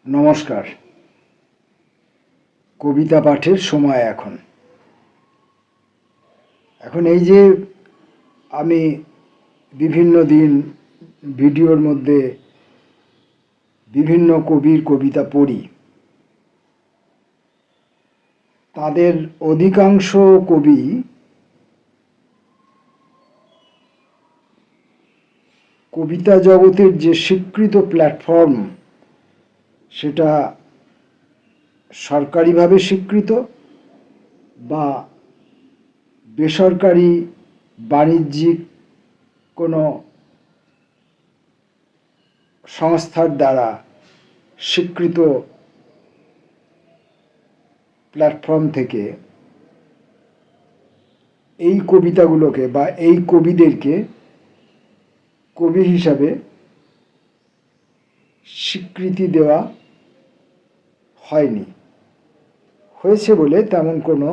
নমস্কার। কবিতা পাঠের সময় এখন। এই যে আমি বিভিন্ন দিন ভিডিওর মধ্যে বিভিন্ন কবির কবিতা পড়ি, তাদের অধিকাংশ কবি কবিতা জগতের যে স্বীকৃত প্ল্যাটফর্ম, সেটা সরকারিভাবে স্বীকৃত বা বেসরকারি বাণিজ্যিক কোনো সংস্থার দ্বারা স্বীকৃত প্ল্যাটফর্ম থেকে এই কবিতাগুলোকে বা এই কবিদেরকে কবি হিসাবে স্বীকৃতি দেওয়া হয়নি। হয়েছে বলে তেমন কোনো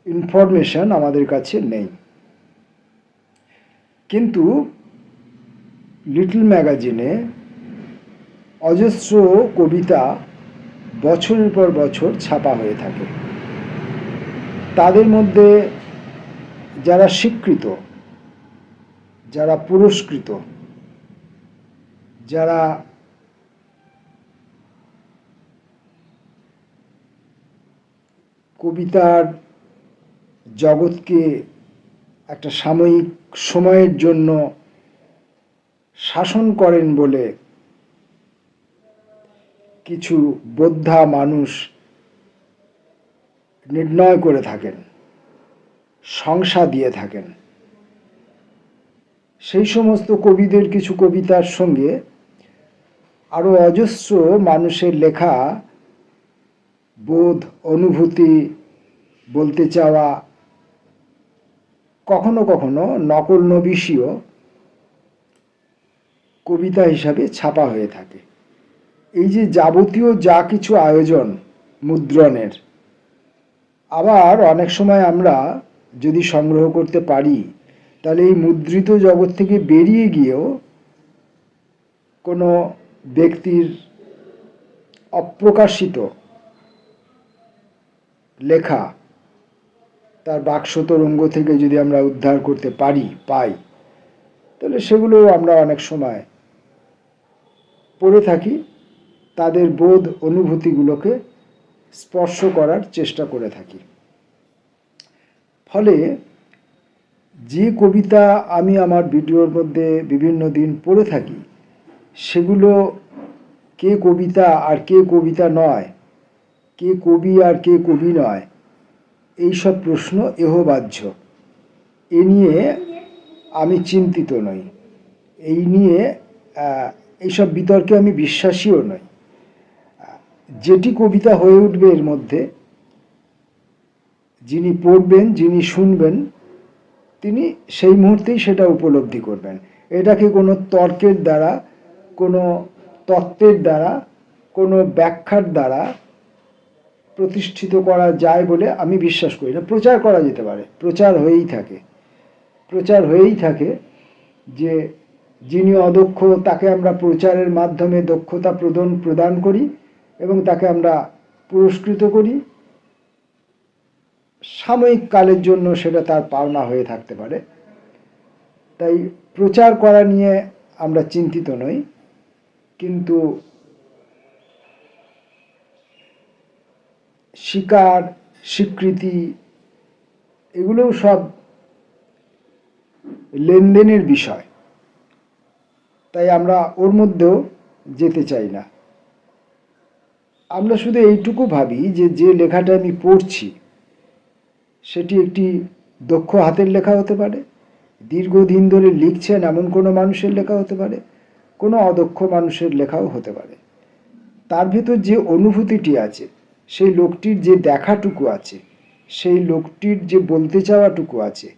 ইনফরমেশন আমাদের কাছে নেই। কিন্তু লিটল ম্যাগাজিনে অজস্র কবিতা বছরের পর বছর ছাপা হয়ে থাকে। তাদের মধ্যে যারা স্বীকৃত, যারা পুরস্কৃত, যারা কবিতার জগৎকে একটা সাময়িক সময়ের জন্য শাসন করেন বলে কিছু বোদ্ধা মানুষ নির্ণয় করে থাকেন, সংজ্ঞা দিয়ে থাকেন, সেই সমস্ত কবিদের কিছু কবিতার সঙ্গে আরও অজস্র মানুষের লেখা বোধ, অনুভূতি, বলতে চাওয়া, কখনো কখনো নকল নবিশীয় কবিতা হিসাবে ছাপা হয়ে থাকে। এই যে যাবতীয় যা কিছু আয়োজন মুদ্রণের, আবার অনেক সময় আমরা যদি সংগ্রহ করতে পারি, তাহলে এই মুদ্রিত জগৎ থেকে বেরিয়ে গিয়েও কোনো ব্যক্তির অপ্রকাশিত লেখা তার বাক্সতরঙ্গ থেকে যদি আমরা উদ্ধার করতে পাই, তাহলে সেগুলো আমরা অনেক সময় পড়ে থাকি, তাদের বোধ অনুভূতিগুলোকে স্পর্শ করার চেষ্টা করে থাকি। ফলে যে কবিতা আমি আমার ভিডিওর মধ্যে বিভিন্ন দিন পড়ে থাকি, সেগুলো কে কবিতা আর কে কবিতা নয়, কে কবি আর কে কবি নয়, এইসব প্রশ্ন এহবাহ্য। এ নিয়ে আমি চিন্তিত নই, এই নিয়ে এইসব বিতর্কে আমি বিশ্বাসীও নই। যেটি কবিতা হয়ে উঠবে এর মধ্যে, যিনি পড়বেন, যিনি শুনবেন, তিনি সেই মুহূর্তেই সেটা উপলব্ধি করবেন। এটাকে কোনো তর্কের দ্বারা, কোনো তত্ত্বের দ্বারা, কোনো ব্যাখ্যার দ্বারা প্রতিষ্ঠিত করা যায় বলে আমি বিশ্বাস করি না। প্রচার করা যেতে পারে, প্রচার হয়েই থাকে যে যিনি অদক্ষ তাকে আমরা প্রচারের মাধ্যমে দক্ষতা প্রদান করি এবং তাকে আমরা পুরস্কৃত করি। সাময়িক কালের জন্য সেটা তার পাওনা হয়ে থাকতে পারে। তাই প্রচার করা নিয়ে আমরা চিন্তিত নই, কিন্তু স্বীকার, স্বীকৃতি, এগুলোও সব লেনদেনের বিষয়। তাই আমরা ওর মধ্যেও যেতে চাই না। আমরা শুধু এইটুকু ভাবি যে যে লেখাটা আমি পড়ছি সেটি একটি দক্ষ হাতের লেখা হতে পারে, দীর্ঘদিন ধরে লিখছেন এমন কোনো মানুষের লেখা হতে পারে, কোনো অদক্ষ মানুষের লেখাও হতে পারে। তার ভেতর যে অনুভূতিটি আছে, সেই লোকটির যে দেখাটুকু আছে, সেই লোকটির যে বলতে চাওয়াটুকু আছে,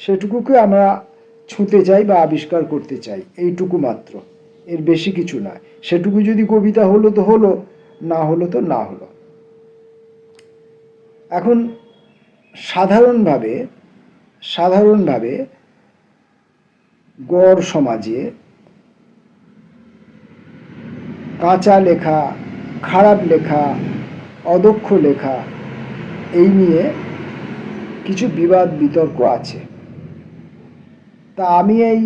সেটুকুকে আমরা ছুঁতে চাই বা আবিষ্কার করতে চাই, এইটুকু মাত্র, এর বেশি কিছু নয়। সেটুকু যদি কবিতা হলো তো হলো, না হলো তো না হলো। এখন সাধারণভাবে গড় সমাজে কাঁচা লেখা, খারাপ লেখা, অদক্ষ লেখা, এই নিয়ে কিছু বিবাদ বিতর্ক আছে। তা আমি এই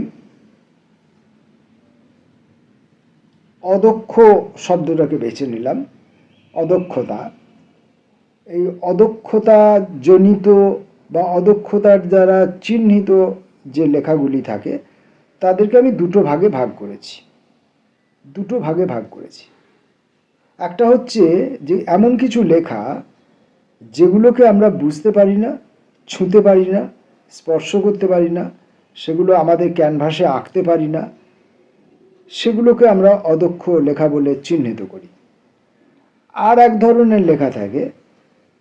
অদক্ষ শব্দটাকে বেছে নিলাম। অদক্ষতা, এই অদক্ষতা জনিত বা অদক্ষতার দ্বারা চিহ্নিত যে লেখাগুলি থাকে তাদেরকে আমি দুটো ভাগে ভাগ করেছি। একটা হচ্ছে যে এমন কিছু লেখা যেগুলোকে আমরা বুঝতে পারি না, ছুঁতে পারি না, স্পর্শ করতে পারি না, সেগুলো আমাদের ক্যানভাসে আঁকতে পারি না, সেগুলোকে আমরা অদক্ষ লেখা বলে চিহ্নিত করি। আর এক ধরনের লেখা থাকে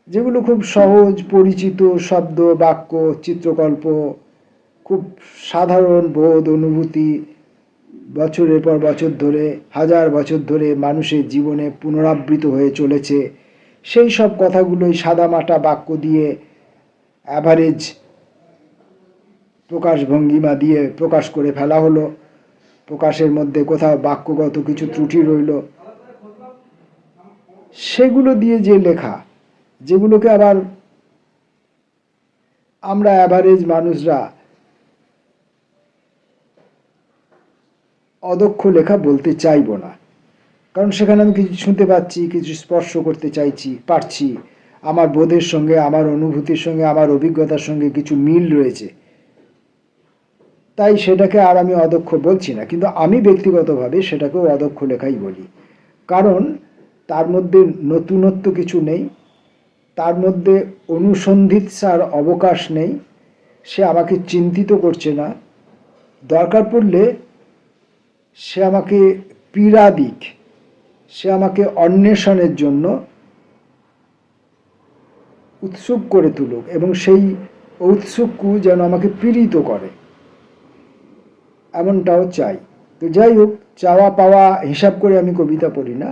যেগুলো খুব সহজ, পরিচিত শব্দ, বাক্য, চিত্রকল্প, খুব সাধারণ বোধ, অনুভূতি, বছরের পর বছর ধরে, হাজার বছর ধরে মানুষের জীবনে পুনরাবৃত হয়ে চলেছে। সেই সব কথাগুলোই সাদামাটা বাক্য দিয়ে, অ্যাভারেজ প্রকাশভঙ্গিমা দিয়ে প্রকাশ করে ফেলা হলো। প্রকাশের মধ্যে কোথাও বাক্যগত কিছু ত্রুটি রইল। সেগুলো দিয়ে যে লেখা, যেগুলোকে আবার আমরা অ্যাভারেজ মানুষরা অদক্ষ লেখা বলতে চাইব না, কারণ সেখানে আমি কিছু শুনতে পাচ্ছি, কিছু স্পর্শ করতে পারছি, আমার বোধের সঙ্গে, আমার অনুভূতির সঙ্গে, আমার অভিজ্ঞতার সঙ্গে কিছু মিল রয়েছে, তাই সেটাকে আর আমি অদক্ষ বলছি না। কিন্তু আমি ব্যক্তিগতভাবে সেটাকেও অদক্ষ লেখাই বলি, কারণ তার মধ্যে নতুনত্ব কিছু নেই, তার মধ্যে অনুসন্ধিৎসার অবকাশ নেই, সে আমাকে চিন্তিত করছে না, দরকার পড়লে সে আমাকে পীড়া দিক, সে আমাকে অন্বেষণের জন্য উৎসুক করে তুলুক, এবং সেই ঔৎসুক্য যেন আমাকে পীড়িত করে, এমনটাও চাই। তো যাই হোক, চাওয়া পাওয়া হিসাব করে আমি কবিতা পড়ি না।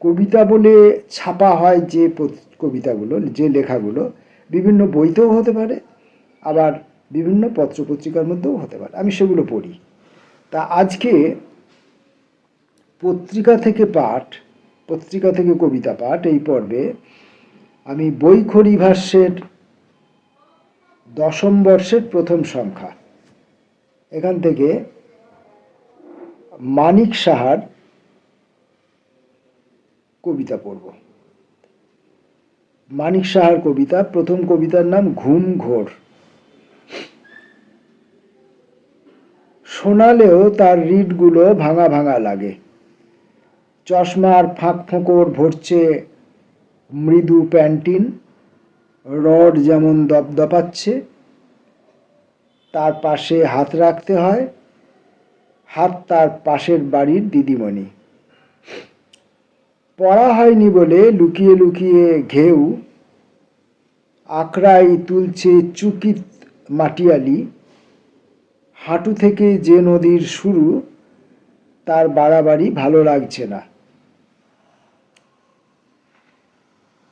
কবিতা বলে ছাপা হয় যে কবিতাগুলো, যে লেখাগুলো, বিভিন্ন বইতেও হতে পারে, আবার বিভিন্ন পত্রপত্রিকার মধ্যেও হতে পারে, আমি সেগুলো পড়ি। তা আজকে পত্রিকা থেকে কবিতা পাঠ এই পর্বে আমি বৈখরি ভাষ্যের 10ম বর্ষের প্রথম সংখ্যা, এখান থেকে মানিক সাহার কবিতা পড়ব। মানিক সাহার কবিতা, প্রথম কবিতার নাম ঘুম ঘোর। শোনালেও তার রিডগুলো ভাঙা ভাঙা লাগে, চশমার ফাঁক ফোঁকর ভরছে মৃদু প্যান্টিন, রড যেমন দপদপাচ্ছে, তার পাশে হাত রাখতে হয়, হাত তার পাশের বাড়ির দিদিমণি। পড়া হয়নি বলে লুকিয়ে লুকিয়ে ঘেউ আকড়াই তুলছে চুকিত মাটিয়ালি, হাঁটু থেকে যে নদীর শুরু তার বাড়াবাড়ি ভালো লাগছে না।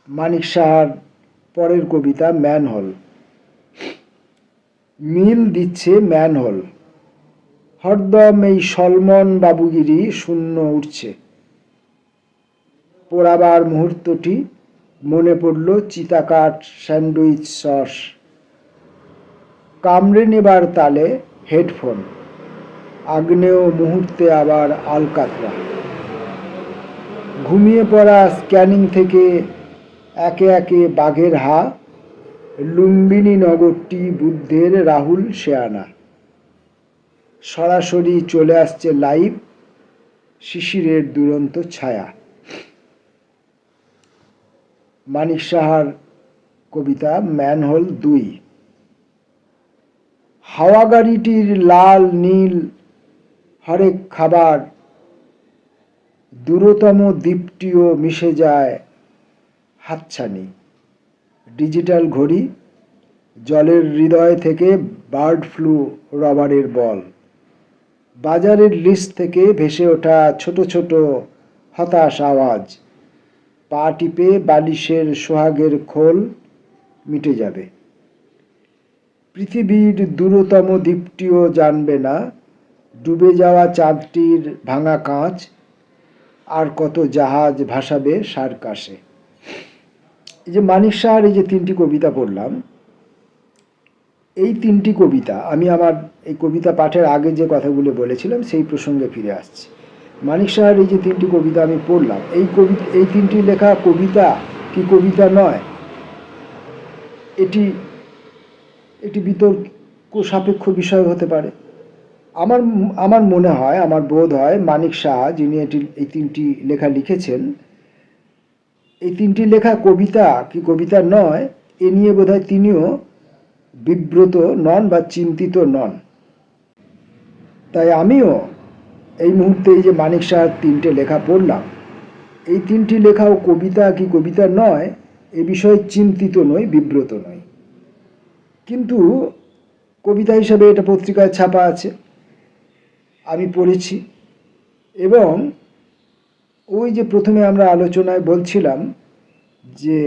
মানিক সাহার পরের কবিতা ম্যানহোল। মিল দিচ্ছে ম্যানহোল, হরদম এই সলমন বাবুগিরি শূন্য উঠছে। পোড়াবার মুহূর্তটি মনে পড়ল চিতাকাঠ স্যান্ডউইচ সস, কামড়ে নেবার তালে হেডফোন, আগ্নেয় মুহূর্তে আবার আলকাতরা। ঘুমিয়ে পড়া স্ক্যানিং থেকে একে একে বাঘের হা, লুম্বিনী নগরটি বুদ্ধের রাহুল শেয়ানা। সরাসরি চলে আসছে লাইভ শিশিরের দুরন্ত ছায়া। মানিক সাহার কবিতা ম্যানহোল 2। হাওয়া গাড়িটির লাল নীল হরেক খাবার, দূরতম দ্বীপটিও মিশে যায় হাতছানি। ডিজিটাল ঘড়ি, জলের হৃদয় থেকে বার্ড ফ্লু রবারের বল, বাজারের লিস্ট থেকে ভেসে ওঠা ছোট ছোট হতাশ আওয়াজ, পা টিপে বালিশের সোহাগের খোল মিটে যাবে। পৃথিবীর দূরতম দ্বীপটিও জানবে না ডুবে যাওয়া চাঁদটির ভাঙা কাঁচ, আর কত জাহাজ ভাসাবে সার কাশে। এই যে মানিক সাহার এই যে 3টি কবিতা পড়লাম, এই 3টি কবিতা আমি আমার এই কবিতা পাঠের আগে যে কথাগুলো বলেছিলাম সেই প্রসঙ্গে ফিরে আসছি। মানিক সাহার এই যে 3টি কবিতা আমি পড়লাম, এই 3টি লেখা কবিতা কি কবিতা নয়, এটি এটি বিতর্ক সাপেক্ষ বিষয় হতে পারে। আমার আমার মনে হয়, আমার বোধ হয় মানিক সাহা যিনি এই 3টি লেখা লিখেছেন, এই 3টি লেখা কবিতা কি কবিতা নয় এ নিয়ে বোধহয় তিনিও বিব্রত নন বা চিন্তিত নন। তাই আমিও এই মুহূর্তে এই যে মানিক সাহার 3টে লেখা পড়লাম, এই 3টি লেখাও কবিতা কি কবিতা নয় এ বিষয়ে চিন্তিত নই, বিব্রত নই। কিন্তু কবিতা হিসাবে এটা পত্রিকায় ছাপা আছে, আমি পড়েছি। এবং ওই যে প্রথমে আমরা আলোচনায় বলছিলাম যে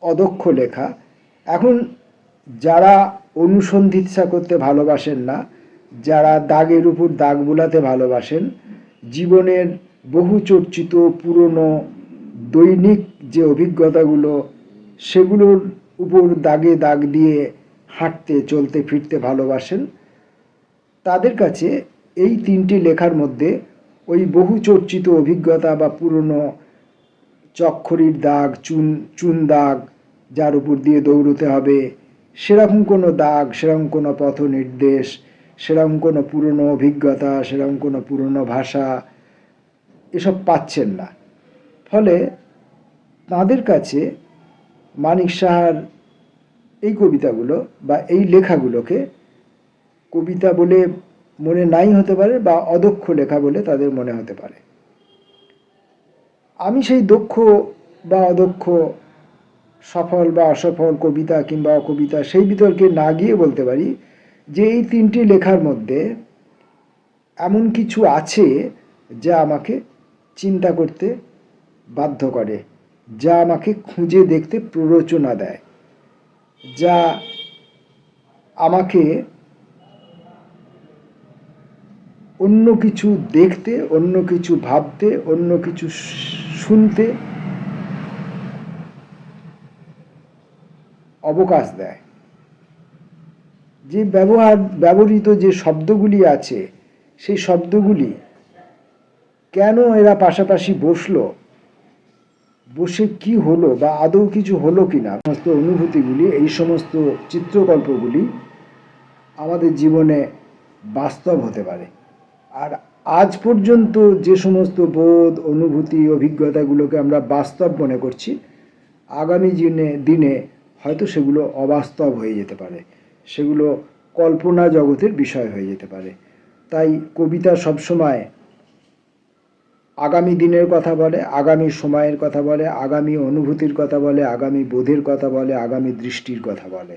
অদক্ষ লেখা, এখন যারা অনুসন্ধিৎসা করতে ভালোবাসেন না, যারা দাগের উপর দাগ বোলাতে ভালোবাসেন, জীবনের বহু চর্চিত পুরনো দৈনিক যে অভিজ্ঞতাগুলো সেগুলোর উপর দাগে দাগ দিয়ে হাঁটতে চলতে ফিরতে ভালোবাসেন, তাদের কাছে এই 3টি লেখার মধ্যে ওই বহু চর্চিত অভিজ্ঞতা বা পুরনো চক্খরির দাগ, চুন দাগ যার উপর দিয়ে দৌড়তে হবে, সেরকম কোনো দাগ, সেরকম কোনো পথ নির্দেশ, সেরকম কোনো পুরনো অভিজ্ঞতা, সেরকম কোনো পুরনো ভাষা এসব পাচ্ছেন না। ফলে তাদের কাছে মানিক সাহার এই কবিতাগুলো বা এই লেখাগুলোকে কবিতা বলে মনে নাই হতে পারে বা অদক্ষ লেখা বলে তাদের মনে হতে পারে। আমি সেই দক্ষ বা অদক্ষ, সফল বা অসফল কবিতা কিংবা অকবিতা সেই বিতর্কে না গিয়ে বলতে পারি যে এই 3টি লেখার মধ্যে এমন কিছু আছে যা আমাকে চিন্তা করতে বাধ্য করে, যা আমাকে খুঁজে দেখতে প্ররোচনা দেয়, যা আমাকে অন্য কিছু দেখতে, অন্য কিছু ভাবতে, অন্য কিছু শুনতে অবকাশ দেয়। যে ব্যবহৃত যে শব্দগুলি আছে সেই শব্দগুলি কেন এরা পাশাপাশি বসলো, বসে কি হলো বা আদৌ কিছু হলো কিনা, সমস্ত অনুভূতিগুলি, এই সমস্ত চিত্রকল্পগুলি আমাদের জীবনে বাস্তব হতে পারে। আর আজ পর্যন্ত যে সমস্ত বোধ, অনুভূতি, অভিজ্ঞতাগুলোকে আমরা বাস্তব মনে করছি, আগামী দিনে হয়তো সেগুলো অবাস্তব হয়ে যেতে পারে, সেগুলো কল্পনা জগতের বিষয় হয়ে যেতে পারে। তাই কবিতা সবসময় আগামী দিনের কথা বলে, আগামী সময়ের কথা বলে, আগামী অনুভূতির কথা বলে, আগামী বোধের কথা বলে, আগামী দৃষ্টির কথা বলে।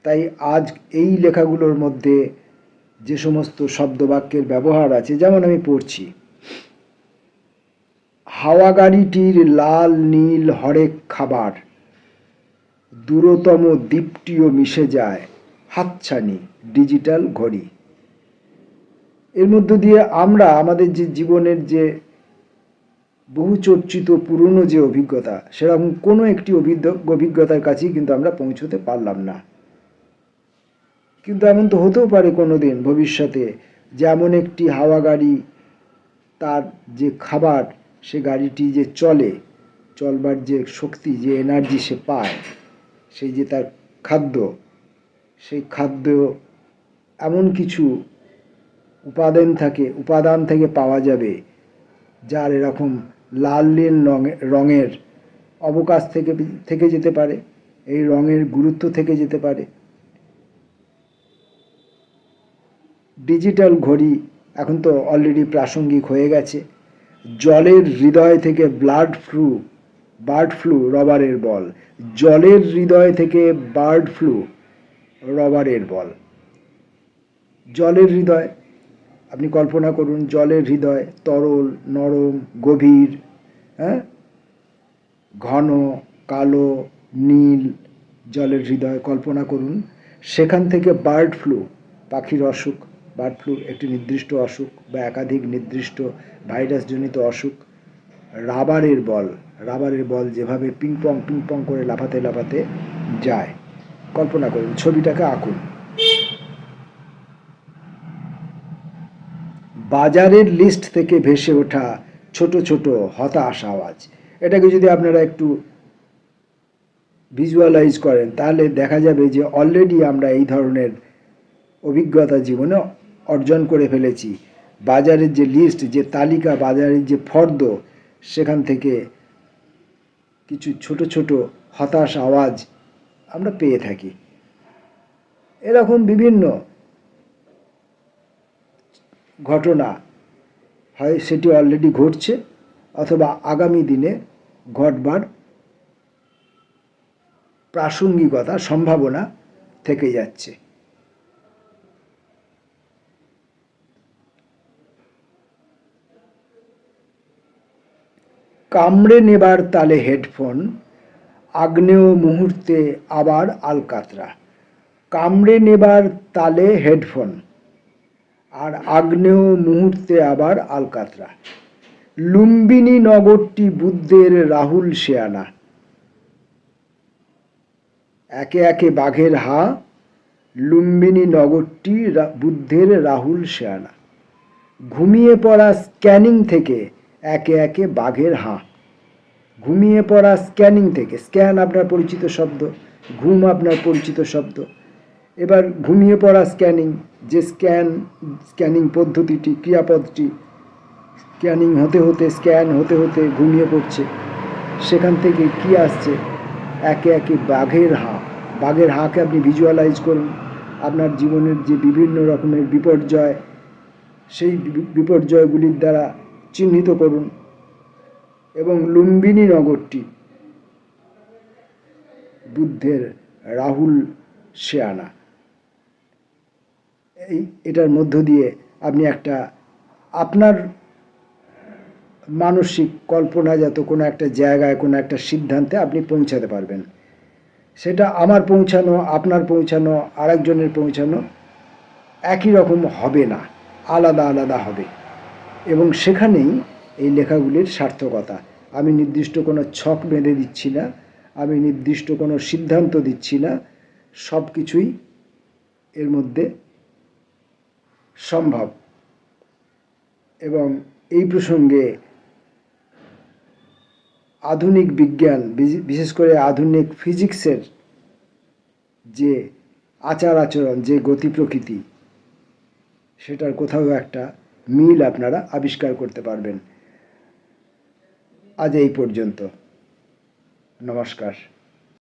তাই আজ এই লেখাগুলোর মধ্যে যে সমস্ত শব্দবাক্যের ব্যবহার আছে, যেমন আমি পড়ছি, হাওয়া গাড়িটির লাল নীল হরেক খাবার, দূরতম দ্বীপটিও মিশে যায় হাতছানি ডিজিটাল ঘড়ি। এর মধ্য দিয়ে আমরা আমাদের যে জীবনের যে বহু চর্চিত পুরনো যে অভিজ্ঞতা, সেরকম কোনো একটি অভিজ্ঞতার কাছেই কিন্তু আমরা পৌঁছতে পারলাম না। কিন্তু এমন তো হতেও পারে কোনো দিন ভবিষ্যতে, যেমন একটি হাওয়া গাড়ি, তার যে খাবার, সে গাড়িটি যে চলবার যে শক্তি, যে এনার্জি সে পায়, সেই যে তার খাদ্য, সেই খাদ্য এমন কিছু উপাদান থেকে পাওয়া যাবে যার এরকম লাল নীল রঙের অবকাশ থেকে যেতে পারে, এই রঙের গুরুত্ব থেকে যেতে পারে। ডিজিটাল ঘড়ি এখন তো অলরেডি প্রাসঙ্গিক হয়ে গেছে। জলের হৃদয় থেকে বার্ড ফ্লু রবারের বল, জলের হৃদয় থেকে বার্ড ফ্লু রবারের বল। জলের হৃদয়, আপনি কল্পনা করুন, জলের হৃদয় তরল, নরম, গভীর, হ্যাঁ, ঘন, কালো, নীল জলের হৃদয় কল্পনা করুন। সেখান থেকে বার্ড ফ্লু, পাখির অসুখ, বার্ড ফ্লু একটি নির্দিষ্ট অসুখ বা একাধিক নির্দিষ্ট ভাইরাসজনিত অসুখ। রাবারের বল যেভাবে পিং পং করে লাফাতে লাফাতে যায়, কল্পনা করুন, ছবিটাকে আঁকুন। বাজারের লিস্ট থেকে ভেসে ওঠা ছোট ছোট হতাশ আওয়াজ, এটাকে যদি আপনারা একটু ভিজুয়ালাইজ করেন তাহলে দেখা যাবে যে অলরেডি আমরা এই ধরনের অভিজ্ঞতা জীবনে অর্জন করে ফেলেছি। বাজারের যে লিস্ট, যে তালিকা, বাজারের যে ফর্দ, সেখান থেকে কিছু ছোট ছোট হতাশ আওয়াজ আমরা পেয়ে থাকি। এরকম বিভিন্ন ঘটনা হয় সেটি অলরেডি ঘটছে অথবা আগামী দিনে ঘটবার প্রাসঙ্গিকতা, সম্ভাবনা থেকে যাচ্ছে। কামড়ে নেবার তালে হেডফোন, আগ্নেয় মুহূর্তে আবার আলকাতরা। কামড়ে নেবার তালে হেডফোন আর আগ্নেয় মুহূর্তে আবার আলকাতরা। লুম্বিনী নগরটি বুদ্ধের রাহুল শেয়ানা। একে একে বাঘের হা, লুম্বিনী নগরটি বুদ্ধের রাহুল শেয়ানা। ঘুমিয়ে পড়া স্ক্যানিং থেকে একে একে বাঘের হাঁ। ঘুমিয়ে পড়া স্ক্যানিং থেকে, স্ক্যান আপনার পরিচিত শব্দ, ঘুম আপনার পরিচিত শব্দ। এবার ঘুমিয়ে পড়া স্ক্যানিং, যে স্ক্যানিং পদ্ধতিটি, ক্রিয়াপদটি স্ক্যানিং হতে হতে, স্ক্যান হতে হতে ঘুমিয়ে পড়ছে, সেখান থেকে কি আসছে? একে একে বাঘের হাঁ। বাঘের হাঁকে আপনি ভিজুয়ালাইজ করুন। আপনার জীবনের যে বিভিন্ন রকমের বিপর্যয়, সেই বিপর্যয়গুলির দ্বারা চিহ্নিত করুন। এবং লুম্বিনী নগরটি বুদ্ধের রাহুল শেয়ানা, এটার মধ্য দিয়ে আপনি একটা আপনার মানসিক কল্পনাজাত কোনো একটা জায়গায়, কোনো একটা সিদ্ধান্তে আপনি পৌঁছাতে পারবেন। সেটা আমার পৌঁছানো, আপনার পৌঁছানো, আরেকজনের পৌঁছানো একই রকম হবে না, আলাদা আলাদা হবে। এবং সেখানেই এই লেখাগুলির সার্থকতা। আমি নির্দিষ্ট কোনো ছক বেঁধে দিচ্ছি না, আমি নির্দিষ্ট কোনো সিদ্ধান্ত দিচ্ছি না, সব কিছুই এর মধ্যে সম্ভব। এবং এই প্রসঙ্গে আধুনিক বিজ্ঞান, বিশেষ করে আধুনিক ফিজিক্সের যে আচার আচরণ, যে গতি প্রকৃতি, সেটার কোথাও একটা মিল আপনারা আবিষ্কার করতে পারবেন। আজ এই পর্যন্ত। নমস্কার।